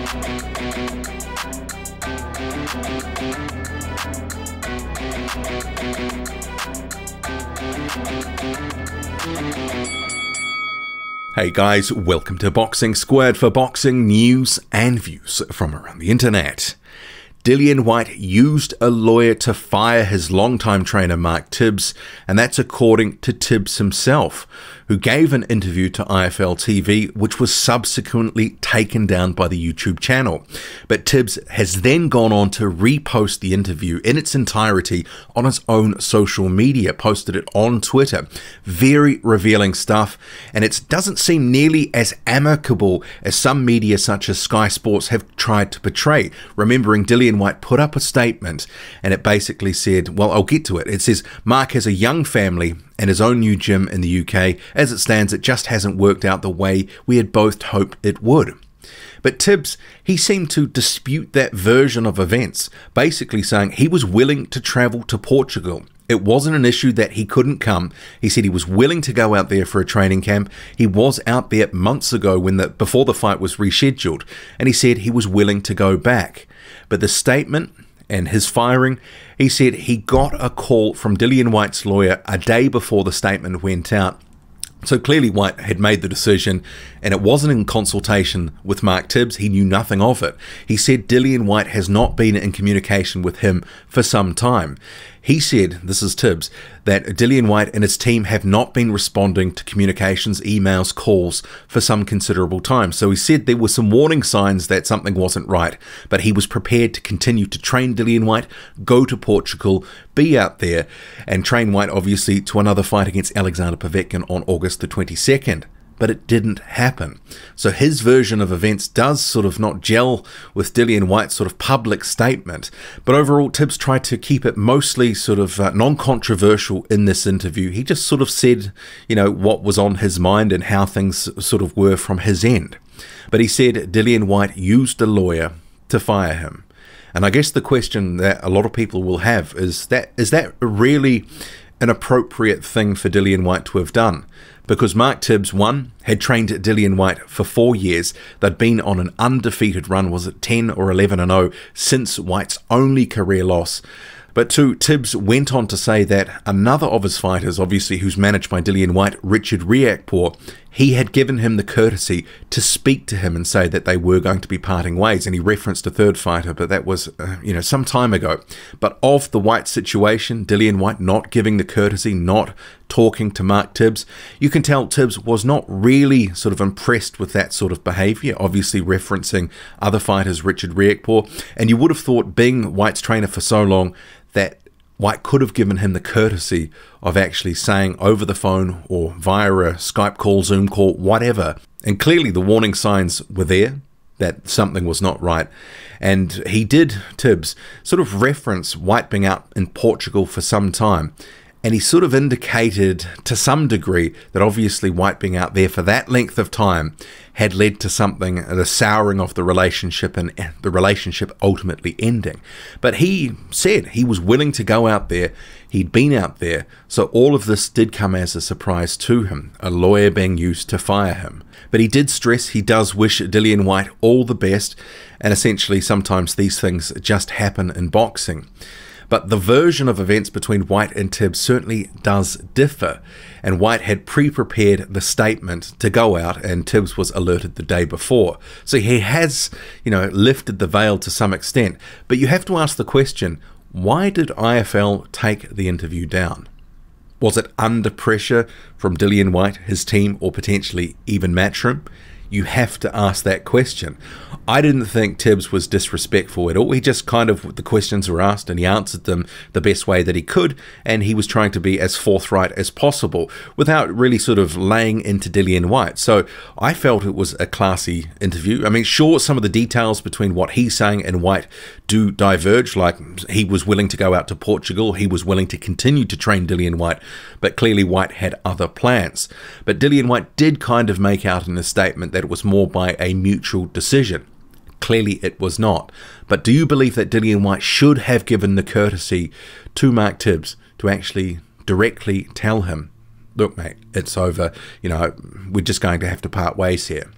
Hey guys, welcome to Boxing Squared for boxing news and views from around the internet. Dillian White used a lawyer to fire his longtime trainer Mark Tibbs, and that's according to Tibbs himself, who gave an interview to IFL TV, which was subsequently taken down by the YouTube channel. But Tibbs has then gone on to repost the interview in its entirety on his own social media, posted it on Twitter. Very revealing stuff, and it doesn't seem nearly as amicable as some media such as Sky Sports have tried to portray. Remembering Dillian White put up a statement, and it basically said, well, I'll get to it. It says, Mark has a young family and his own new gym in the UK. As it stands, it just hasn't worked out the way we had both hoped it would. But Tibbs, he seemed to dispute that version of events, basically saying he was willing to travel to Portugal. It wasn't an issue that he couldn't come. He said he was willing to go out there for a training camp. He was out there months ago before the fight was rescheduled, and he said he was willing to go back. But the statement and his firing, he said he got a call from Dillian White's lawyer a day before the statement went out. So clearly White had made the decision, and it wasn't in consultation with Mark Tibbs. He knew nothing of it. He said Dillian White has not been in communication with him for some time. He said, this is Tibbs, that Dillian White and his team have not been responding to communications, emails, calls for some considerable time. So he said there were some warning signs that something wasn't right, but he was prepared to continue to train Dillian White, go to Portugal, be out there, and train White obviously to another fight against Alexander Povetkin on August the 22nd. But it didn't happen. So his version of events does sort of not gel with Dillian White's sort of public statement. But overall, Tibbs tried to keep it mostly sort of non-controversial in this interview. He just sort of said, you know, what was on his mind and how things sort of were from his end. But he said Dillian White used a lawyer to fire him. And I guess the question that a lot of people will have is that really an appropriate thing for Dillian White to have done? Because Mark Tibbs, one, had trained Dillian White for 4 years. They'd been on an undefeated run, was it 10 or 11-0, since White's only career loss. But two, Tibbs went on to say that another of his fighters, obviously who's managed by Dillian White, Richard Riakporhe, he had given him the courtesy to speak to him and say that they were going to be parting ways. And he referenced a third fighter, but that was, some time ago. But of the White situation, Dillian White not giving the courtesy, not talking to Mark Tibbs, you can tell Tibbs was not really sort of impressed with that sort of behavior, obviously referencing other fighters, Richard Riakporhe. And you would have thought, being White's trainer for so long, that White could have given him the courtesy of actually saying over the phone or via a Skype call, Zoom call, whatever. And clearly the warning signs were there that something was not right. And he did, Tibbs, sort of reference White being out in Portugal for some time. And he sort of indicated to some degree that obviously White being out there for that length of time had led to something, the souring of the relationship and the relationship ultimately ending. But he said he was willing to go out there. He'd been out there. So all of this did come as a surprise to him, a lawyer being used to fire him. But he did stress he does wish Dillian White all the best. And essentially sometimes these things just happen in boxing. But the version of events between White and Tibbs certainly does differ. And White had pre-prepared the statement to go out, and Tibbs was alerted the day before. So he has, lifted the veil to some extent. But you have to ask the question, why did IFL take the interview down? Was it under pressure from Dillian White, his team, or potentially even Matchroom? You have to ask that question. I didn't think Tibbs was disrespectful at all. He just the questions were asked and he answered them the best way that he could, and he was trying to be as forthright as possible without really sort of laying into Dillian White. So I felt it was a classy interview. I mean, sure, some of the details between what he's saying and White do diverge, like he was willing to go out to Portugal, he was willing to continue to train Dillian White, but clearly White had other plans. But Dillian White did kind of make out in a statement that it was more by a mutual decision. Clearly it was not. But do you believe that Dillian White should have given the courtesy to Mark Tibbs to actually directly tell him, look mate, it's over, we're just going to have to part ways here?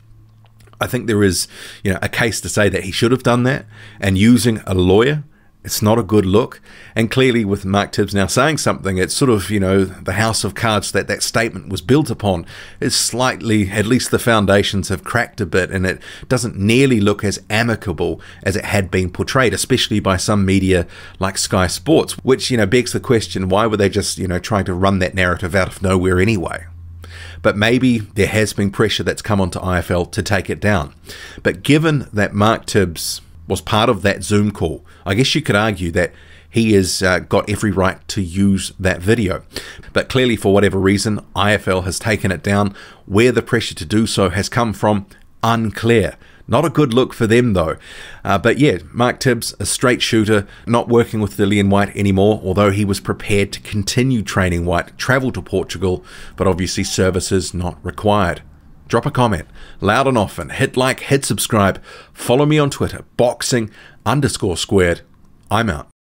I think there is, a case to say that he should have done that, and using a lawyer, it's not a good look. And clearly with Mark Tibbs now saying something, it's sort of, the house of cards that statement was built upon is slightly, at least the foundations have cracked a bit, and it doesn't nearly look as amicable as it had been portrayed, especially by some media like Sky Sports, which, begs the question, why were they just, trying to run that narrative out of nowhere anyway? But maybe there has been pressure that's come onto IFL to take it down. But given that Mark Tibbs was part of that Zoom call, I guess you could argue that he has got every right to use that video. But clearly, for whatever reason, IFL has taken it down. Where the pressure to do so has come from, unclear. Not a good look for them, though. But yeah, Mark Tibbs, a straight shooter, not working with Dillian White anymore, although he was prepared to continue training White, travel to Portugal, but obviously services not required. Drop a comment, loud and often, hit like, hit subscribe, follow me on Twitter, boxing_squared. I'm out.